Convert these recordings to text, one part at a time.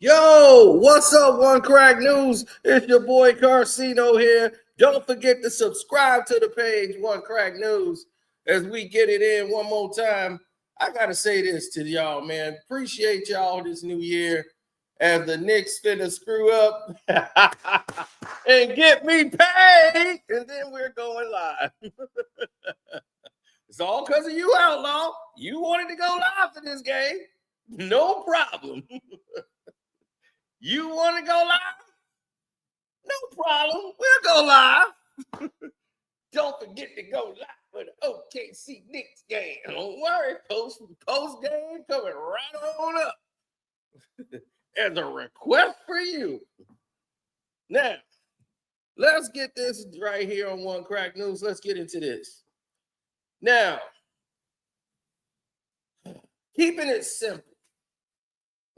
Yo, what's up, One Crack News? It's your boy Carcino here. Don't forget to subscribe to the page, One Crack News, as we get it in one more time. I got to say this to y'all, man. Appreciate y'all this new year as the Knicks finna screw up and get me paid, and then we're going live. It's all because of you, Outlaw. You wanted to go live for this game. No problem. You want to go live? No problem. We'll go live. Don't forget to go live for the OKC Knicks game. Don't worry, post game coming right on up as a request for you. Now, let's get this right here on One Crack News. Let's get into this. Now, keeping it simple.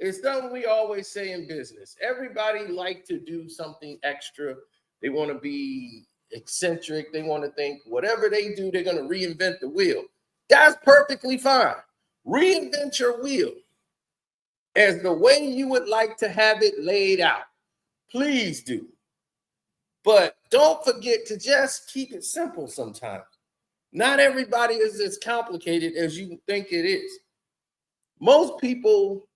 It's something we always say in business. Everybody like to do something extra. They want to be eccentric. They want to think whatever they do, they're going to reinvent the wheel. That's perfectly fine. Reinvent your wheel as the way you would like to have it laid out. Please do. But don't forget to just keep it simple sometimes. Not everybody is as complicated as you think it is. Most people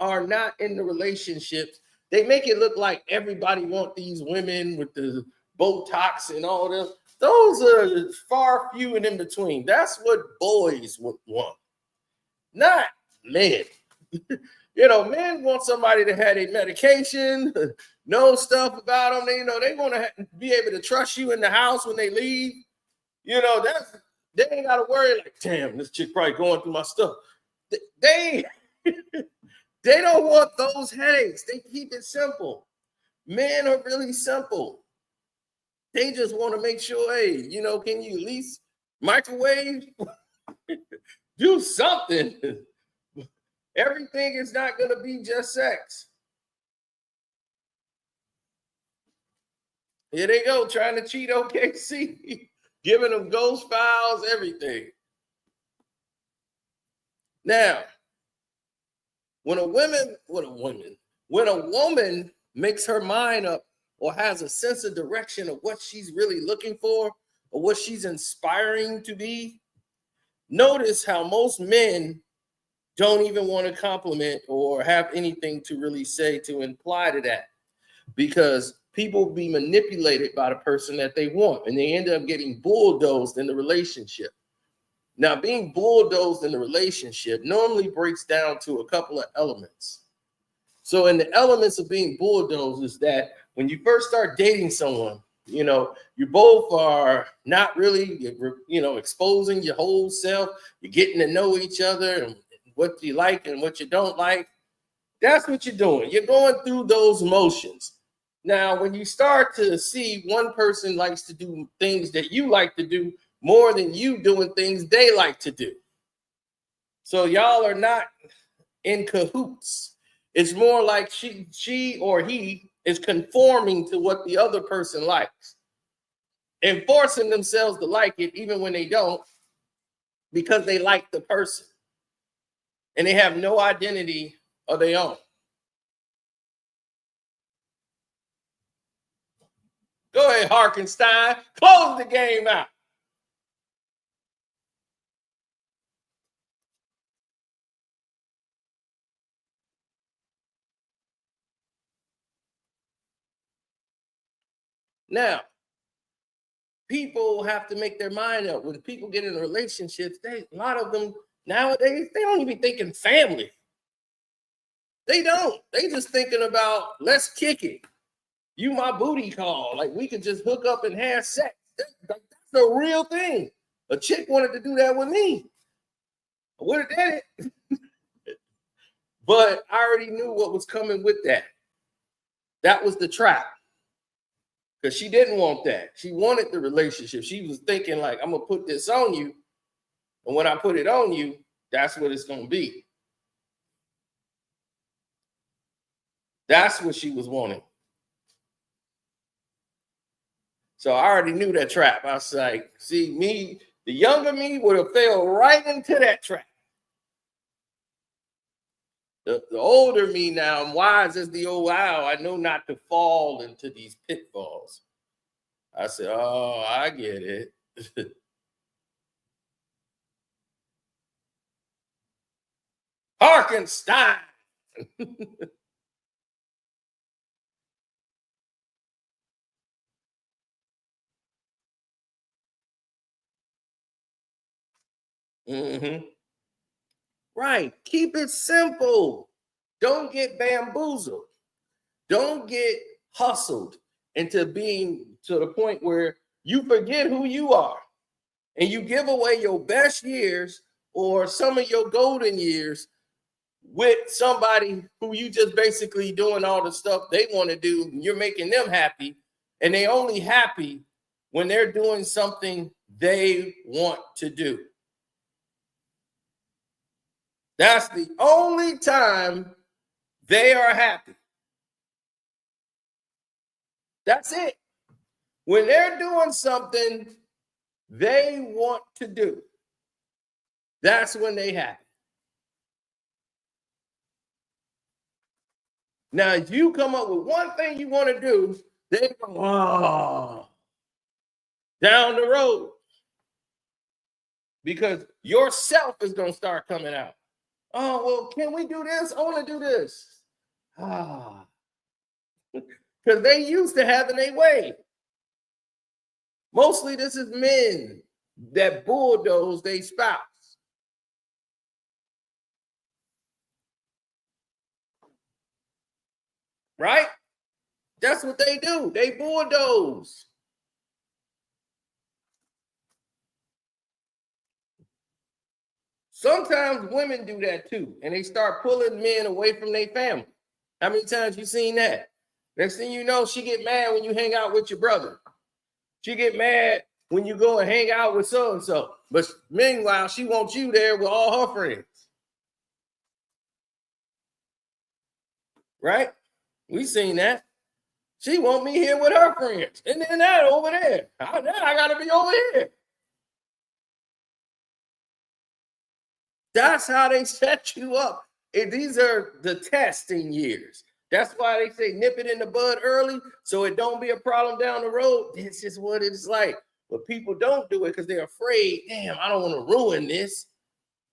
are not in the relationships. They make it look like everybody want these women with the Botox and all this. Those are far few and in between. That's what boys would want, not men. Men want somebody that had a medication, know stuff about them. They want to be able to trust you in the house when they leave. They ain't got to worry like, damn, this chick probably going through my stuff. They don't want those headaches. They keep it simple. Men are really simple. They just want to make sure, hey, can you at least microwave? Do something. Everything is not going to be just sex. Here they go, trying to cheat OKC, giving them ghost files, everything. Now, when a woman makes her mind up or has a sense of direction of what she's really looking for or what she's inspiring to be, notice how most men don't even want to compliment or have anything to really say to imply to that, because people be manipulated by the person that they want and they end up getting bulldozed in the relationship. Now, being bulldozed in the relationship normally breaks down to a couple of elements. So in the elements of being bulldozed is that when you first start dating someone, you both are not really, exposing your whole self. You're getting to know each other and what you like and what you don't like. That's what you're doing. You're going through those motions. Now, when you start to see one person likes to do things that you like to do more than you doing things they like to do. So y'all are not in cahoots. It's more like she or he is conforming to what the other person likes and forcing themselves to like it even when they don't, because they like the person and they have no identity of their own. Go ahead, Harkenstein. Close the game out. Now, people have to make their mind up. When people get in relationships, a lot of them nowadays, they don't even think in family. They don't. They just thinking about, let's kick it. You my booty call. Like, we could just hook up and have sex. That's the real thing. A chick wanted to do that with me. I would have did it. But I already knew what was coming with that. That was the trap. Because she didn't want that. She wanted the relationship. She was thinking like, I'm going to put this on you. And when I put it on you, that's what it's going to be. That's what she was wanting. So I already knew that trap. I was like, see, me, the younger me would have fell right into that trap. The older me now, I'm wise as the old owl. I know not to fall into these pitfalls. I said, oh, I get it. Harkenstein. Mm-hmm. Right. Keep it simple. Don't get bamboozled. Don't get hustled into being to the point where you forget who you are and you give away your best years or some of your golden years with somebody who you just basically doing all the stuff they want to do. You're making them happy, and they only happy when they're doing something they want to do. That's the only time they are happy. That's it. When they're doing something they want to do, that's when they happy. Now, if you come up with one thing you want to do, they go, oh, down the road. Because yourself is going to start coming out. Oh, well, can we do this? I want to do this. Ah. Because they used to having a way. Mostly this is men that bulldoze their spouse. Right? That's what they do. They bulldoze. Sometimes women do that too, and they start pulling men away from their family. How many times you seen that? Next thing you know, she get mad when you hang out with your brother. She get mad when you go and hang out with so-and-so. But meanwhile, she wants you there with all her friends. Right? We seen that. She want me here with her friends. And then that over there. Now I got to be over here. That's how they set you up. And these are the testing years. That's why they say nip it in the bud early so it don't be a problem down the road. It's just what it's like. But people don't do it because they're afraid, damn, I don't want to ruin this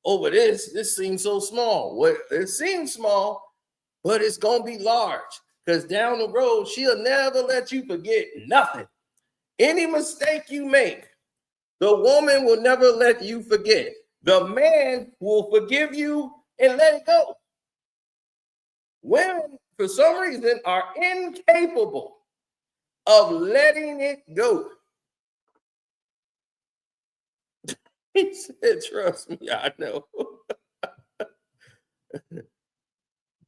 over this. This seems so small. Well, it seems small, but it's going to be large because down the road, she'll never let you forget nothing. Any mistake you make, the woman will never let you forget. The man will forgive you and let it go. Women, for some reason, are incapable of letting it go. He said, trust me, I know.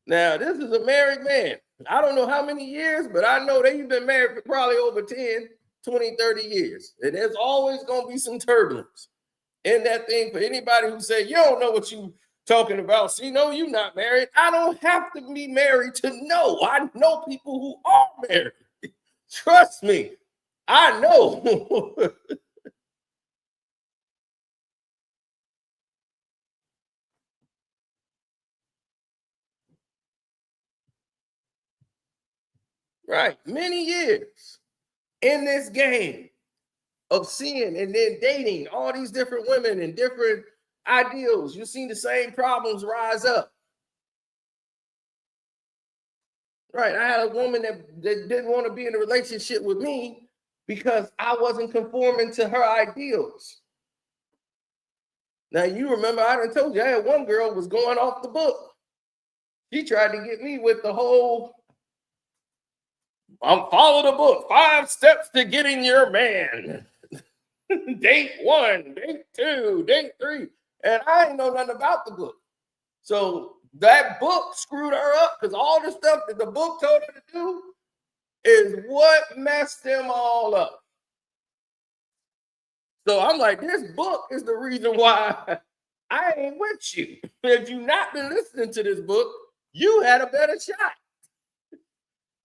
Now, this is a married man. I don't know how many years, but I know they've been married for probably over 10, 20, 30 years. And there's always going to be some turbulence in that thing for anybody who say, you don't know what you talking about. See, no, you're not married. I don't have to be married to know. I know people who are married. Trust me, I know. Right, many years in this game of seeing and then dating all these different women and different ideals. You've seen the same problems rise up. Right. I had a woman that didn't want to be in a relationship with me because I wasn't conforming to her ideals. Now, you remember, I done told you, I had one girl was going off the book. She tried to get me with the whole, follow the book, 5 steps to getting your man. Date 1, date 2, date 3. And I ain't know nothing about the book. So that book screwed her up because all the stuff that the book told her to do is what messed them all up. So I'm like, this book is the reason why I ain't with you. If you not been listening to this book, you had a better shot.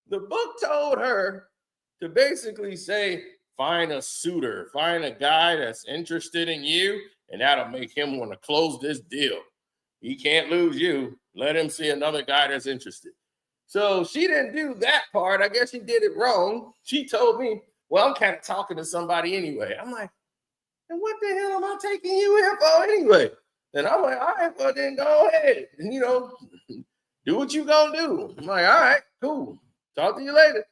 The book told her to basically say, find a suitor, find a guy that's interested in you, and that'll make him want to close this deal. He can't lose you. Let him see another guy that's interested. So she didn't do that part. I guess she did it wrong. She told me, well, I'm kind of talking to somebody anyway. I'm like, and what the hell am I taking you here for anyway? And I'm like, all right, well, then go ahead. And, do what you gonna do. I'm like, all right, cool. Talk to you later.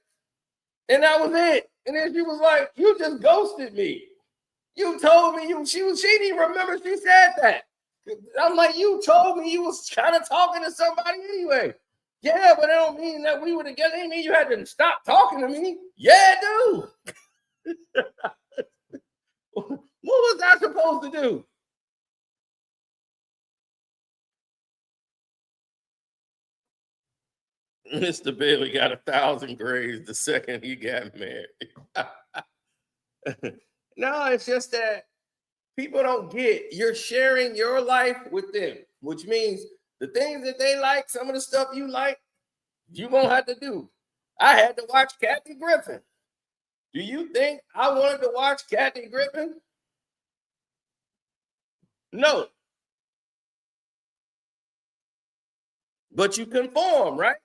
And that was it. And then she was like, you just ghosted me. You told me she didn't even remember she said that. I'm like, you told me you was kind of talking to somebody anyway. Yeah, but it don't mean that we were together. It didn't mean you had to stop talking to me. Yeah, dude. What was I supposed to do? Mr. Bailey got 1,000 grades the second he got married. No, it's just that people don't get you're sharing your life with them, which means the things that they like, some of the stuff you like, you won't have to do. I had to watch Kathy Griffin. Do you think I wanted to watch Kathy Griffin? No. But you conform, right?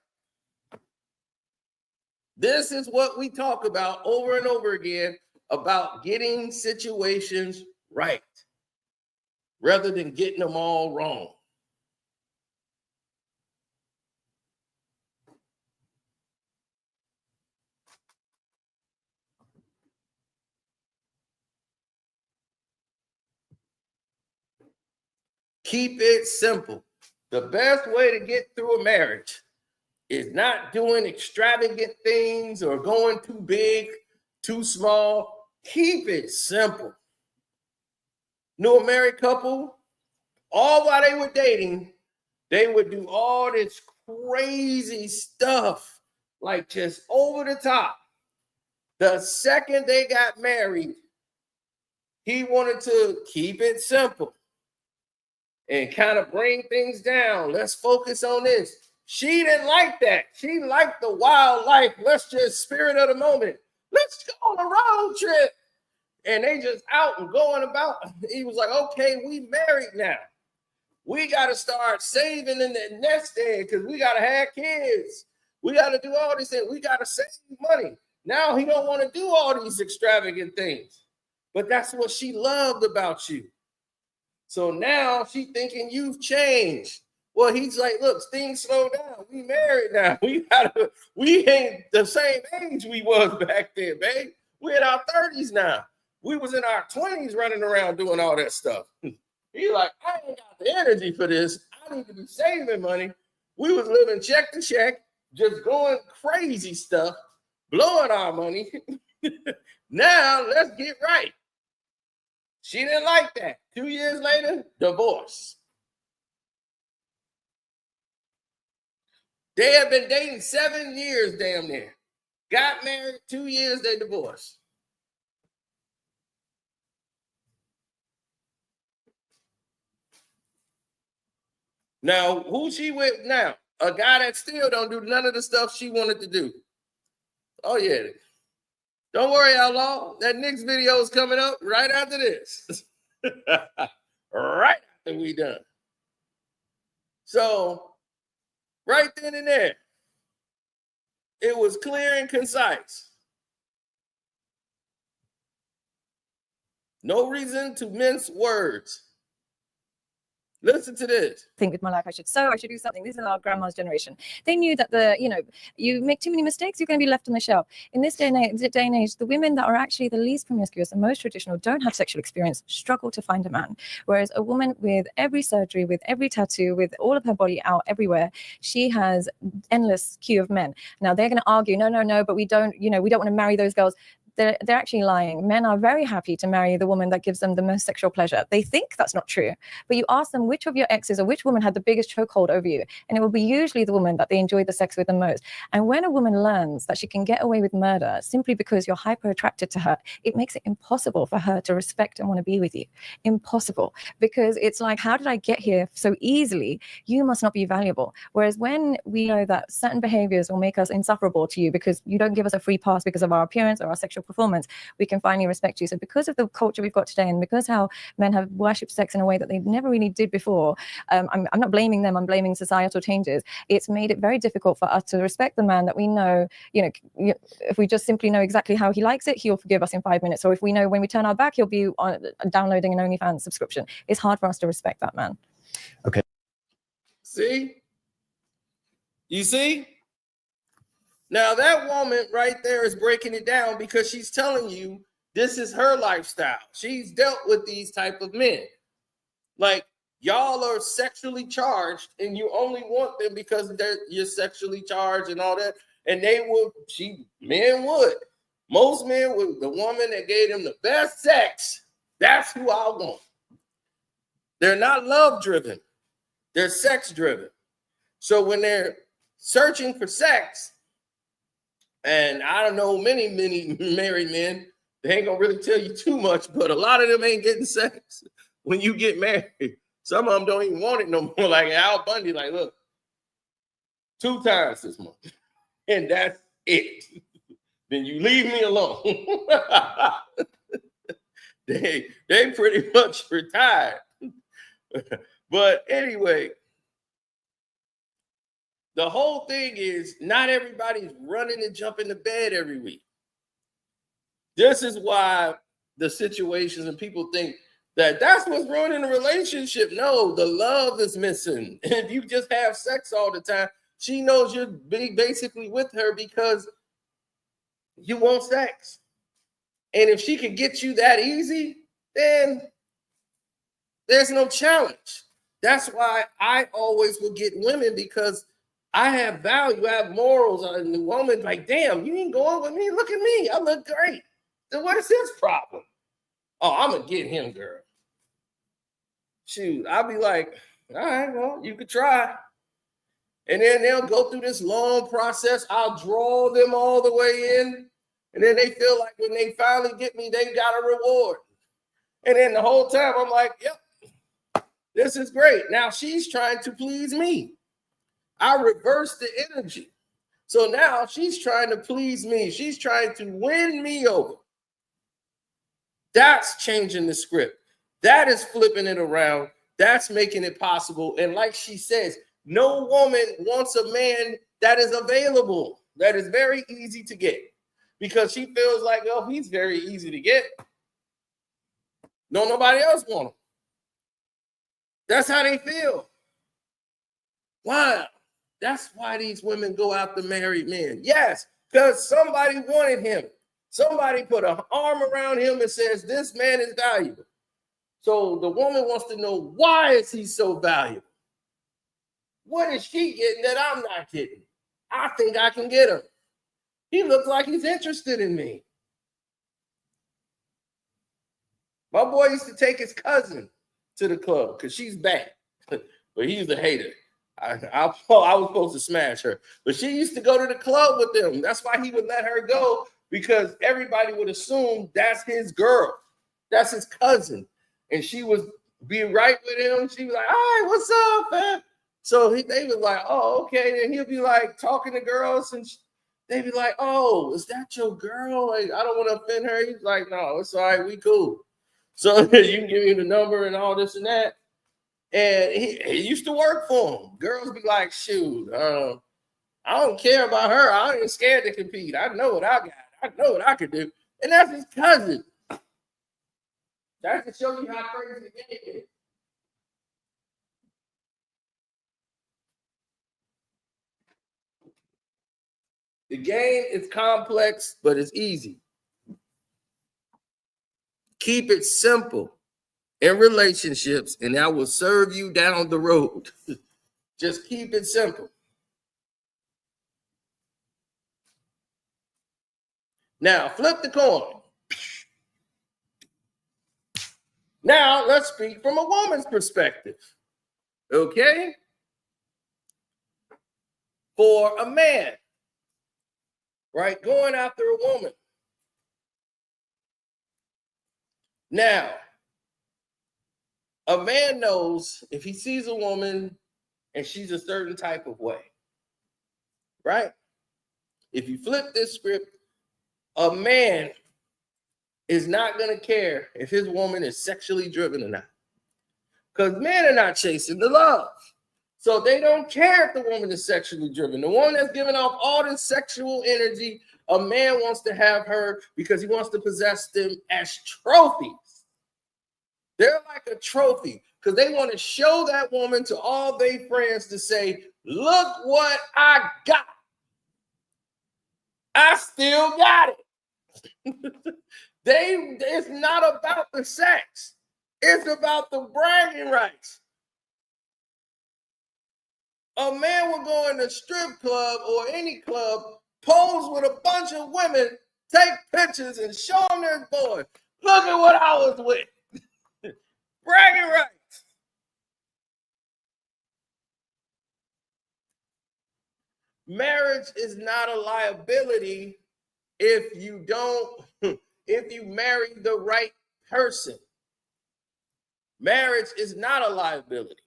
This is what we talk about over and over again about getting situations right rather than getting them all wrong. Keep it simple. The best way to get through a marriage is not doing extravagant things or going too big, too small. Keep it simple. Knew a married couple, all while they were dating, they would do all this crazy stuff, like just over the top. The second they got married, he wanted to keep it simple and kind of bring things down. Let's focus on this. She didn't like that. She liked the wild life. Let's just spirit of the moment. Let's go on a road trip. And they just out and going about. He was like, okay, we married now. We got to start saving in the nest egg because we got to have kids. We got to do all this thing. We got to save money. Now he don't want to do all these extravagant things. But that's what she loved about you. So now she thinking you've changed. Well, he's like, look, things slow down. We married now. We ain't the same age we was back then, babe. We're in our 30s now. We was in our 20s running around doing all that stuff. He's like, I ain't got the energy for this. I need to be saving money. We was living check to check, just going crazy stuff, blowing our money. Now let's get right. She didn't like that. 2 years later, divorce. They have been dating 7 years, damn near. Got married, 2 years, they divorced. Now, who she with now? A guy that still don't do none of the stuff she wanted to do. Oh, yeah. Don't worry, outlaw. That next video is coming up right after this. Right after we done. So, right then and there, it was clear and concise. No reason to mince words. Listen to this. Think with my life, I should sew, I should do something. This is our grandma's generation. They knew that you make too many mistakes, you're going to be left on the shelf. In this day and age, the women that are actually the least promiscuous and most traditional, don't have sexual experience, struggle to find a man. Whereas a woman with every surgery, with every tattoo, with all of her body out everywhere, she has endless queue of men. Now they're going to argue, no, but we don't want to marry those girls. They're actually lying. Men are very happy to marry the woman that gives them the most sexual pleasure. They think that's not true. But you ask them which of your exes or which woman had the biggest chokehold over you, and it will be usually the woman that they enjoy the sex with the most. And when a woman learns that she can get away with murder simply because you're hyper attracted to her, it makes it impossible for her to respect and want to be with you. Impossible. Because it's like, how did I get here so easily? You must not be valuable. Whereas when we know that certain behaviors will make us insufferable to you because you don't give us a free pass because of our appearance or our sexual performance, we can finally respect you. So because of the culture we've got today, and because how men have worshipped sex in a way that they never really did before, I'm not blaming them, I'm blaming societal changes. It's made it very difficult for us to respect the man that we know, if we just simply know exactly how he likes it, he'll forgive us in 5 minutes. Or if we know when we turn our back, he'll be downloading an OnlyFans subscription. It's hard for us to respect that man. Okay. See? You see? Now that woman right there is breaking it down because she's telling you this is her lifestyle. She's dealt with these type of men. Like, y'all are sexually charged and you only want them because you're sexually charged and all that. And men would. Most men would, the woman that gave them the best sex, that's who I want. They're not love driven. They're sex driven. So when they're searching for sex, and I don't know many married men, they ain't gonna really tell you too much, but a lot of them ain't getting sex when you get married. Some of them don't even want it no more. Like Al Bundy, like, look, 2 times this month, and that's it. Then you leave me alone. they pretty much retired. But anyway, the whole thing is not everybody's running and jumping to bed every week. This is why the situations and people think that that's what's ruining the relationship. No, the love is missing. If you just have sex all the time, she knows you're basically with her because you want sex. And if she can get you that easy, then there's no challenge. That's why I always will get women, because I have value, I have morals. And the woman like, damn, you ain't going with me? Look at me, I look great. Then what is his problem? Oh, I'm gonna get him, girl. Shoot, I'll be like, all right, well, you could try. And then they'll go through this long process. I'll draw them all the way in. And then they feel like when they finally get me, they got a reward. And then the whole time I'm like, yep, this is great. Now she's trying to please me. I reverse the energy. So now she's trying to please me. She's trying to win me over. That's changing the script. That is flipping it around. That's making it possible. And like she says, no woman wants a man that is available, that is very easy to get, because she feels like, oh, he's very easy to get. No, nobody else want him. That's how they feel. Wow. That's why these women go after married men. Yes, because somebody wanted him. Somebody put an arm around him and says, this man is valuable. So the woman wants to know, why is he so valuable? What is she getting that I'm not getting? I think I can get him. He looks like he's interested in me. My boy used to take his cousin to the club because she's bad, but he's a hater. I was supposed to smash her, but she used to go to the club with them. That's why he would let her go, because everybody would assume that's his girl. That's his cousin. And she was being right with him. She was like, all right, what's up, man? So they was like, oh, okay. And he'll be like talking to girls, and they'd be like, oh, is that your girl? Like, I don't want to offend her. He's like, no, it's all right. We cool. So you can give me the number and all this and that. And he used to work for him. Girls be like, shoot, I don't care about her. I ain't scared to compete. I know what I got. I know what I can do. And that's his cousin. That's to show you how crazy the game is. The game is complex, but it's easy. Keep it simple in relationships, and that will serve you down the road. Just keep it simple. Now, flip the coin. Now, let's speak from a woman's perspective. Okay? For a man, right, going after a woman. Now, a man knows if he sees a woman and she's a certain type of way, right? If you flip this script, a man is not going to care if his woman is sexually driven or not. Because men are not chasing the love. So they don't care if the woman is sexually driven. The one that's giving off all this sexual energy, a man wants to have her because he wants to possess them as trophies. They're like a trophy because they want to show that woman to all their friends to say, look what I got. I still got it. It's not about the sex. It's about the bragging rights. A man will go in a strip club or any club, pose with a bunch of women, take pictures, and show them their boy. Look at what I was with. Bragging rights. Marriage is not a liability if you marry the right person. Marriage is not a liability.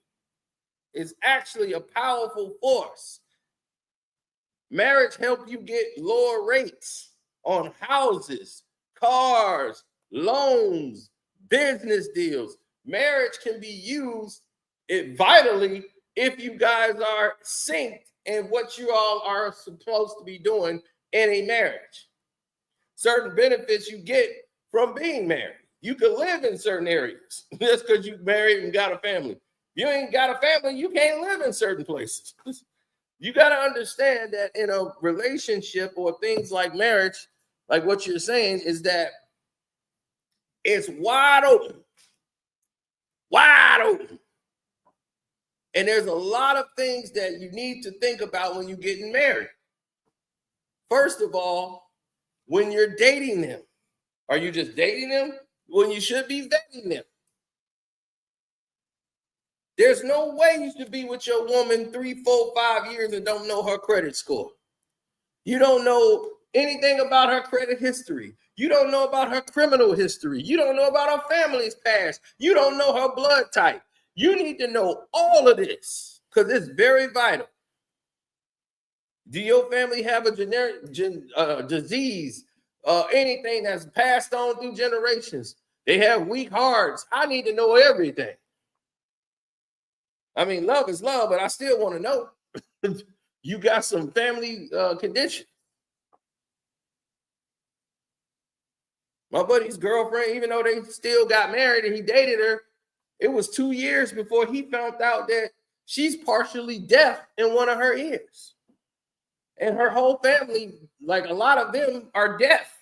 It's actually a powerful force. Marriage helps you get lower rates on houses, cars, loans, business deals. Marriage can be used vitally if you guys are synced in what you all are supposed to be doing in a marriage. Certain benefits you get from being married. You can live in certain areas just because you married and got a family. You ain't got a family, you can't live in certain places. You got to understand that in a relationship or things like marriage, like what you're saying, is that it's wide open. Wide open. And there's a lot of things that you need to think about when you're getting married. First of all, when you're dating them, are you just dating them when you should be vetting them? There's no way you should be with your woman 3, 4, 5 years and don't know her credit score. You don't know anything about her credit history. You don't know about her criminal history. You don't know about her family's past. You don't know her blood type. You need to know all of this because it's very vital. Do your family have a generic disease? Anything that's passed on through generations? They have weak hearts. I need to know everything. I mean, love is love, but I still want to know. You got some family condition. My buddy's girlfriend, even though they still got married and he dated her, it was 2 years before he found out that she's partially deaf in one of her ears. And her whole family, like a lot of them, are deaf.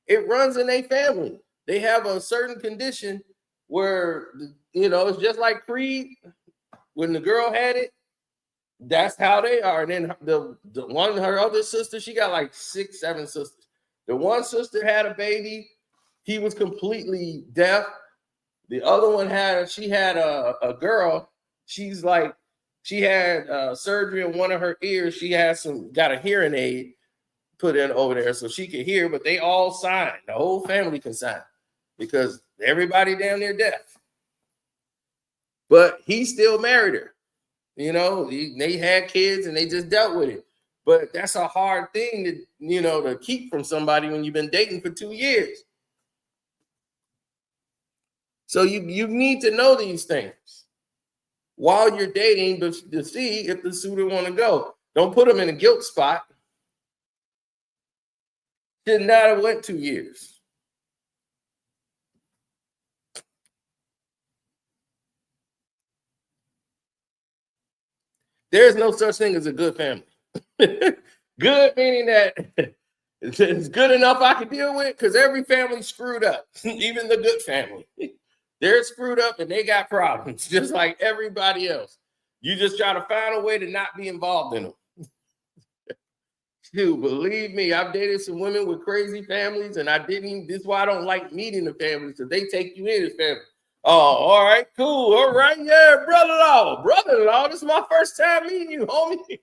It runs in their family. They have a certain condition where, it's just like Creed. When the girl had it, that's how they are. And then the one, her other sister, she got like 6, 7 sisters. The one sister had a baby. He was completely deaf. The other one she had a girl. She had surgery in one of her ears. She got a hearing aid put in over there so she could hear, but they all signed. The whole family can sign because everybody down there deaf. But he still married her. They had kids and they just dealt with it. But that's a hard thing to keep from somebody when you've been dating for 2 years. So you need to know these things while you're dating to see if the suitor want to go. Don't put them in a guilt spot. Should not have went 2 years. There's no such thing as a good family. Good meaning that it's good enough I can deal with because every family's screwed up, even the good family. They're screwed up and they got problems just like everybody else. You just try to find a way to not be involved in them. Dude, believe me, I've dated some women with crazy families and this is why I don't like meeting the families because they take you in as family. Oh, all right, cool. All right, yeah, brother-in-law. This is my first time meeting you, homie.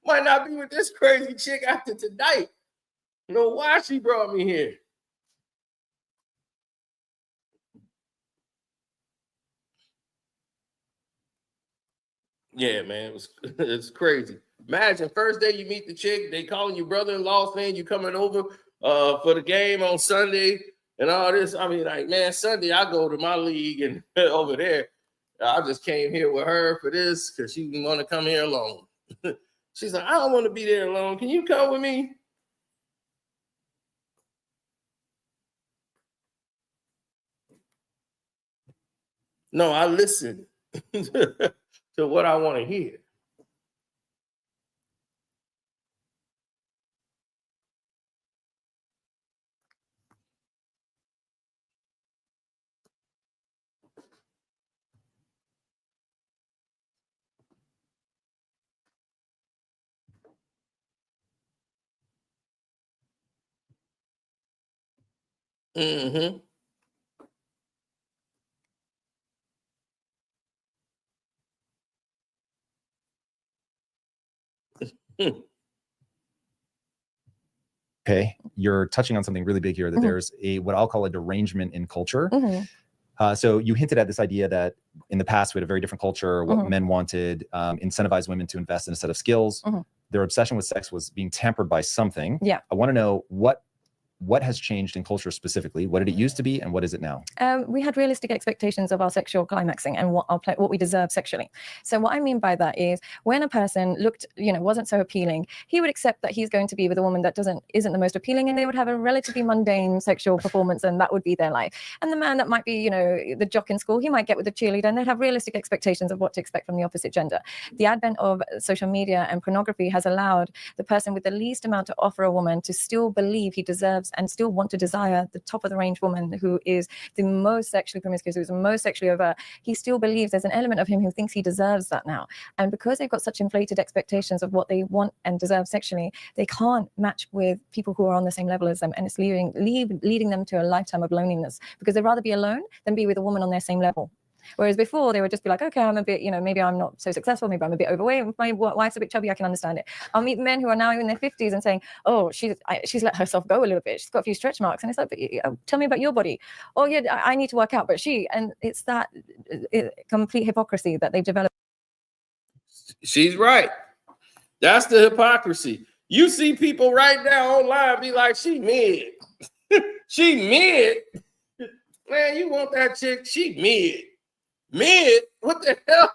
Might not be with this crazy chick after tonight. You know why she brought me here? Yeah, man, it's crazy. Imagine first day you meet the chick, they calling you brother-in-law saying you coming over. for the game on Sunday and all this. I mean, like, man, Sunday I go to my league and over there. I just came here with her for this because she didn't want to come here alone. She's like, I don't want to be there alone. Can you come with me? No, I listen to what I want to hear. Mm-hmm. Okay, you're touching on something really big here, that there's a what I'll call a derangement in culture. So you hinted at this idea that in the past we had a very different culture. What men wanted incentivized women to invest in a set of skills. Their obsession with sex was being tempered by something. Yeah. I want to know what has changed in culture specifically. What did it used to be, and what is it now? We had realistic expectations of our sexual climaxing and what we deserve sexually. So what I mean by that is when a person looked, wasn't so appealing, he would accept that he's going to be with a woman that isn't the most appealing, and they would have a relatively mundane sexual performance, and that would be their life. And the man that might be, the jock in school, he might get with the cheerleader, and they'd have realistic expectations of what to expect from the opposite gender. The advent of social media and pornography has allowed the person with the least amount to offer a woman to still believe he deserves and still want to desire the top of the range woman who is the most sexually promiscuous, who's the most sexually overt. He still believes there's an element of him who thinks he deserves that now. And because they've got such inflated expectations of what they want and deserve sexually, they can't match with people who are on the same level as them. And it's leading them to a lifetime of loneliness, because they'd rather be alone than be with a woman on their same level. Whereas before, they would just be like, okay, I'm a bit, maybe I'm not so successful. Maybe I'm a bit overweight. My wife's a bit chubby. I can understand it. I'll meet men who are now in their 50s and saying, oh, she's let herself go a little bit. She's got a few stretch marks. And it's like, but, tell me about your body. Oh, yeah, I need to work out. But and it's that complete hypocrisy that they've developed. She's right. That's the hypocrisy. You see people right now online be like, she mid. She mid. Man, you want that chick? She mid. Mid? What the hell?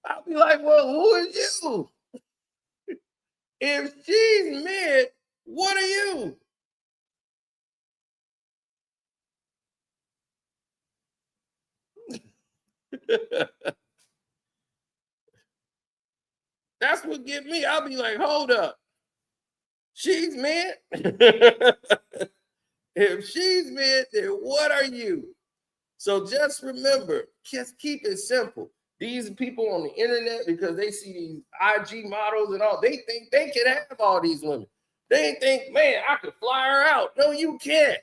I'll be like, well, who is you? If she's mid, what are you? That's what get me. I'll be like, hold up. She's mid? If she's mid, then what are you? So just remember, just keep it simple. These people on the internet, because they see these IG models and all, they think they can have all these women. They think, man, I could fly her out. No, you can't.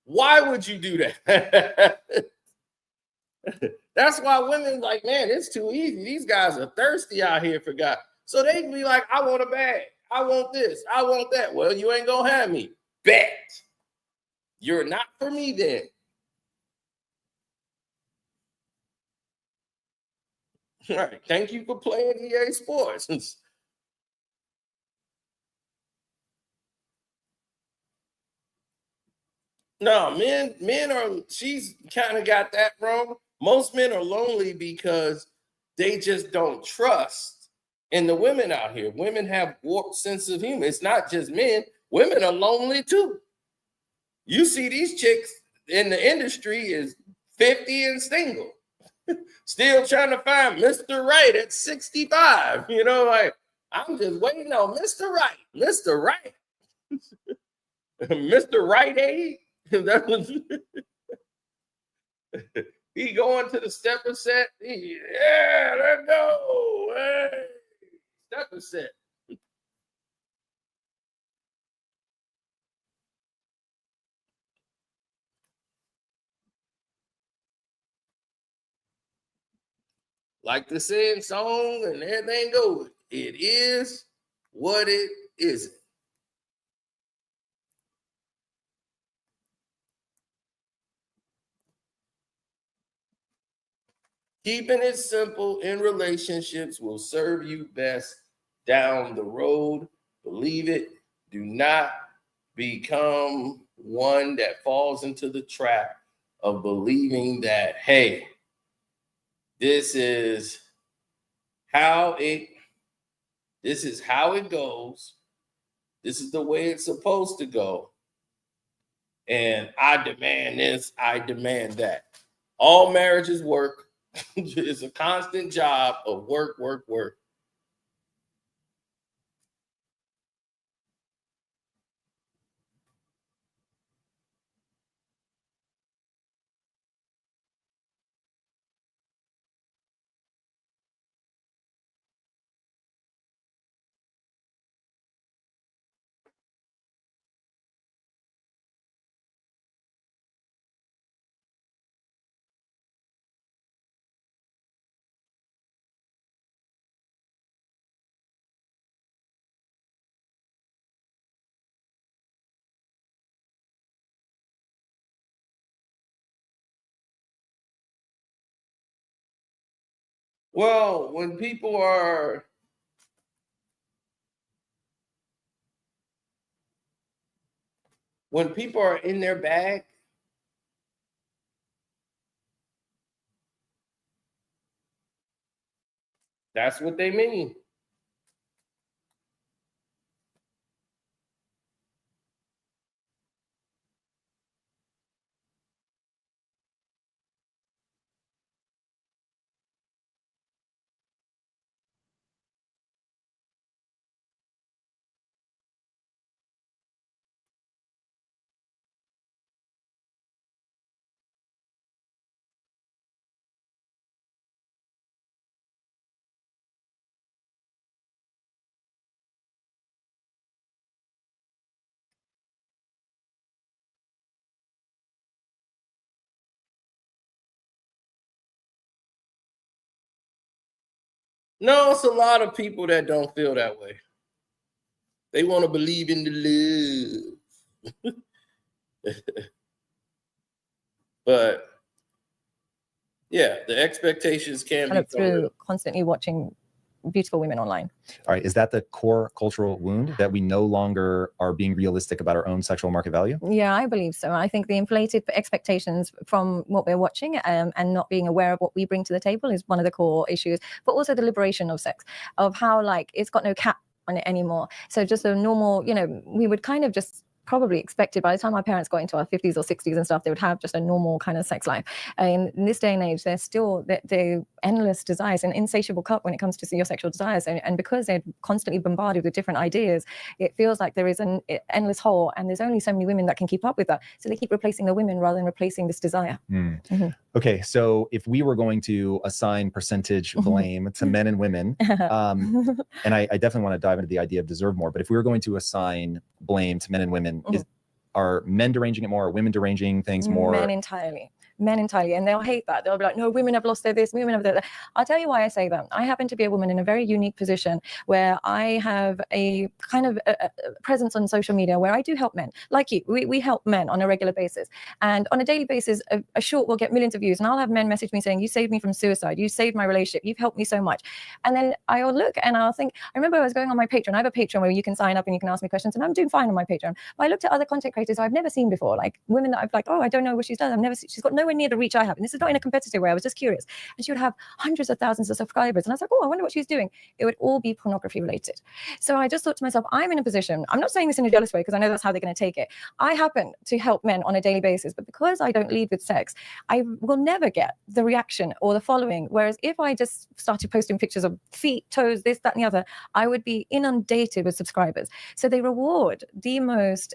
Why would you do that? That's why women like, man, it's too easy. These guys are thirsty out here for God. So they can be like, I want a bag. I want this. I want that. Well, you ain't going to have me. Bet. You're not for me then. All right. Thank you for playing EA Sports. No, men are, she's kind of got that wrong. Most men are lonely because they just don't trust in the women out here. Women have warped sense of humor. It's not just men. Women are lonely too. You see these chicks in the industry is 50 and single. Still trying to find Mr. Right at 65. Like, I'm just waiting on Mr. Right. Mr. Right. Mr. Right Aid. That was he going to the stepper set. Yeah, let's go. Hey, stepper set. Like the same song and everything goes. It is what it isn't. Keeping it simple in relationships will serve you best down the road. Believe it. Do not become one that falls into the trap of believing that, hey, this is how it goes. This is the way it's supposed to go. And I demand this, I demand that. All marriages work. It's a constant job of work, work, work. Well, when people are in their bag, that's what they mean. No, it's a lot of people that don't feel that way. They want to believe in the love. But yeah, the expectations can be through constantly watching beautiful women online. All right. Is that the core cultural wound, that we no longer are being realistic about our own sexual market value? Yeah, I believe so. I think the inflated expectations from what we're watching and not being aware of what we bring to the table is one of the core issues, but also the liberation of sex, of how like it's got no cap on it anymore. So just a normal, we would kind of just probably expected by the time our parents got into our 50s or 60s and stuff, they would have just a normal kind of sex life. In this day and age, there's still the endless desires, an insatiable cup when it comes to your sexual desires. And because they're constantly bombarded with different ideas, it feels like there is an endless hole, and there's only so many women that can keep up with that. So they keep replacing the women rather than replacing this desire. Mm-hmm. Okay, so if we were going to assign percentage blame to men and women, and I definitely want to dive into the idea of deserve more, but if we were going to assign blame to men and women, are men deranging it more? Are women deranging things more? Men entirely. And they'll hate that. They'll be like, no, women have lost their this, women have that. I'll tell you why I say that. I happen to be a woman in a very unique position where I have a kind of a presence on social media where I do help men. Like you, we help men on a regular basis. And on a daily basis, a short will get millions of views. And I'll have men message me saying, you saved me from suicide. You saved my relationship. You've helped me so much. And then I'll look and I'll think, I remember I was going on my Patreon. I have a Patreon where you can sign up and you can ask me questions. And I'm doing fine on my Patreon. But I looked at other content creators I've never seen before, like women that I've like, oh, I don't know what she's done. She's got nowhere near the reach I have. And this is not in a competitive way. I was just curious. And she would have hundreds of thousands of subscribers. And I was like, oh, I wonder what she's doing. It would all be pornography related. So I just thought to myself, I'm in a position, I'm not saying this in a jealous way because I know that's how they're going to take it. I happen to help men on a daily basis, but because I don't lead with sex, I will never get the reaction or the following. Whereas if I just started posting pictures of feet, toes, this, that, and the other, I would be inundated with subscribers. So they reward the most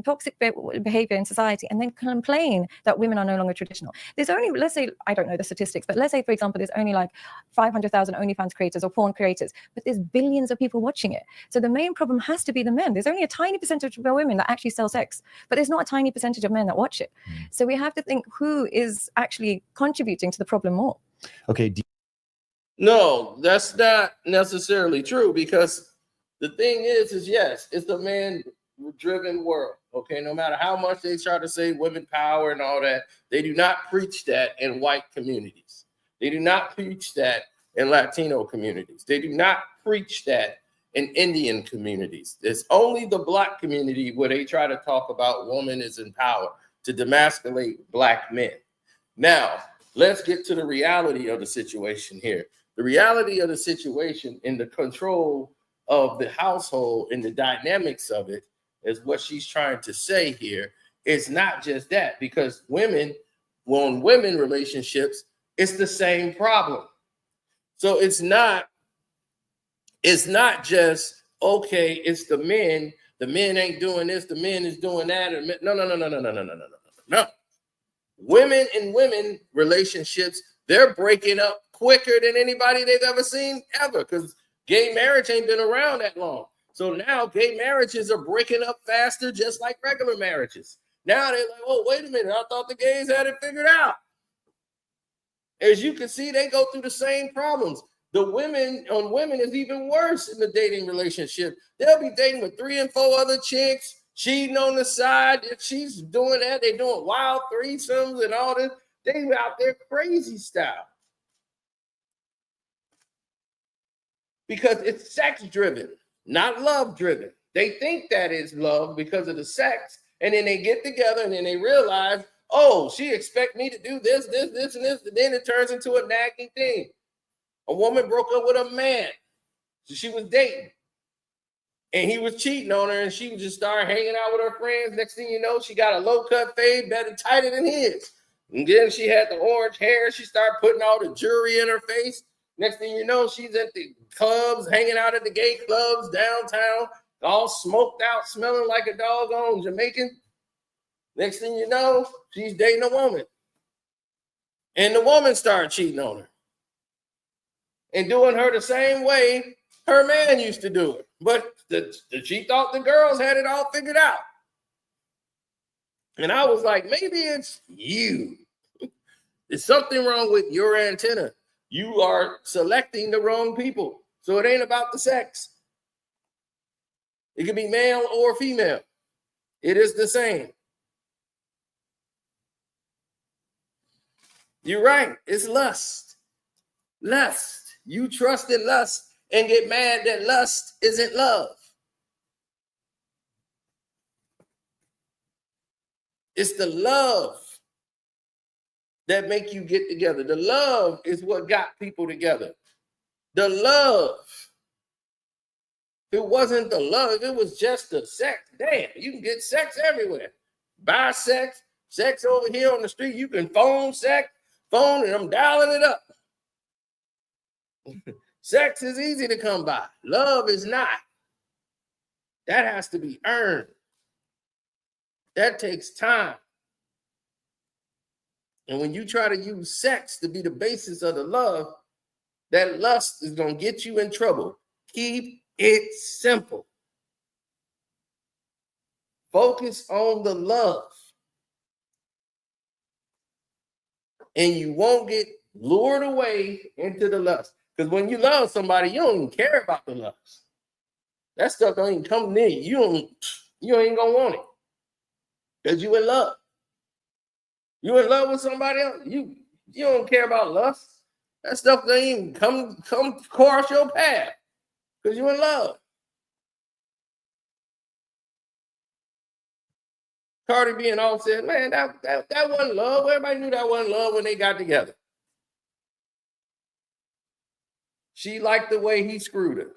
toxic behavior in society and then complain that women are no longer traditional. There's only, let's say, I don't know the statistics, but let's say, for example, there's only like 500,000 OnlyFans creators or porn creators, but there's billions of people watching it. So the main problem has to be the men. There's only a tiny percentage of women that actually sell sex, but there's not a tiny percentage of men that watch it. So we have to think who is actually contributing to the problem more. Okay. No, that's not necessarily true, because the thing is yes, it's a man-driven world. Okay, no matter how much they try to say women power and all that, they do not preach that in white communities. They do not preach that in Latino communities. They do not preach that and Indian communities. It's only the Black community where they try to talk about woman is in power to demasculate Black men. Now, let's get to the reality of the situation here. The reality of the situation in the control of the household and the dynamics of it is what she's trying to say here. It's not just that, because women, on women relationships, it's the same problem. So it's not just, okay, it's the men ain't doing this, the men is doing that. No. Women in women relationships, they're breaking up quicker than anybody they've ever seen ever, because gay marriage ain't been around that long. So now gay marriages are breaking up faster, just like regular marriages. Now they're like, oh, wait a minute, I thought the gays had it figured out. As you can see, they go through the same problems. The women on women is even worse in the dating relationship. They'll be dating with 3 and 4 other chicks, cheating on the side. If she's doing that, they're doing wild threesomes and all this. They out there crazy style. Because it's sex driven, not love driven. They think that is love because of the sex. And then they get together and then they realize, oh, she expect me to do this, and this. And then it turns into a nagging thing. A woman broke up with a man. So she was dating. And he was cheating on her, and she just started hanging out with her friends. Next thing you know, she got a low-cut fade, better tighter than his. And then she had the orange hair. She started putting all the jewelry in her face. Next thing you know, she's at the clubs, hanging out at the gay clubs downtown, all smoked out, smelling like a doggone Jamaican. Next thing you know, she's dating a woman. And the woman started cheating on her and doing her the same way her man used to do it. But she thought the girls had it all figured out. And I was like, maybe it's you. There's something wrong with your antenna. You are selecting the wrong people. So it ain't about the sex. It could be male or female. It is the same. You're right. It's lust. Lust. You trust in lust and get mad that lust isn't love. It's the love that make you get together. The love is what got people together. The love. If it wasn't the love, it was just the sex. Damn, you can get sex everywhere. Buy sex, sex over here on the street. You can phone and I'm dialing it up. Sex is easy to come by. Love is not. That has to be earned. That takes time. And when you try to use sex to be the basis of the love, that lust is going to get you in trouble. Keep it simple. Focus on the love. And you won't get lured away into the lust. Because when you love somebody, you don't even care about the lust. That stuff don't even come near you. You ain't gonna want it. Because you in love. You in love with somebody else, you don't care about lust. That stuff don't even come across your path. Because you in love. Cardi B and all said, man, that wasn't love. Everybody knew that wasn't love when they got together. She liked the way he screwed her.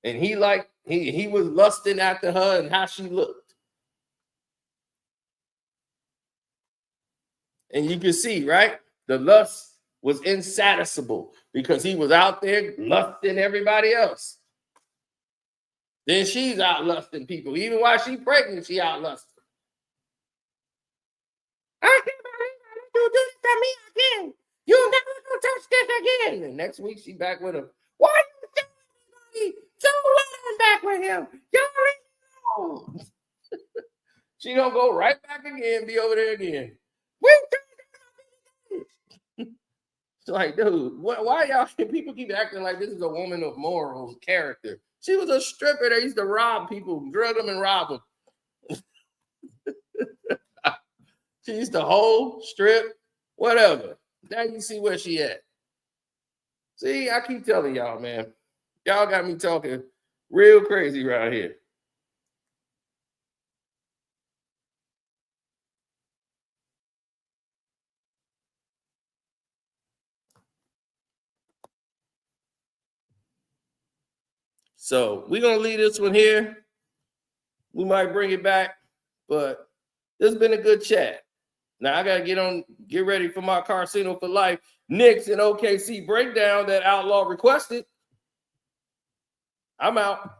And he was lusting after her and how she looked. And you can see, right? The lust was insatiable because he was out there lusting everybody else. Then she's out lusting people. Even while she's pregnant, she out lusting. I can't believe you do this to me again. You'll never gonna touch this again. And next week she back with him. Why you don't let him back with him? Y'all leave him alone. She gonna go right back again, be over there again. It's like, dude, why y'all people keep acting like this is a woman of morals, character? She was a stripper that used to rob people, drug them and rob them. She used to hold, strip, whatever. Now you see where she at. See, I keep telling y'all, man, Y'all got me talking real crazy right here. So we're gonna leave this one here. We might bring it back, but this has been a good chat. Now I gotta get ready for my Casino for Life Knicks and OKC breakdown that Outlaw requested. I'm out.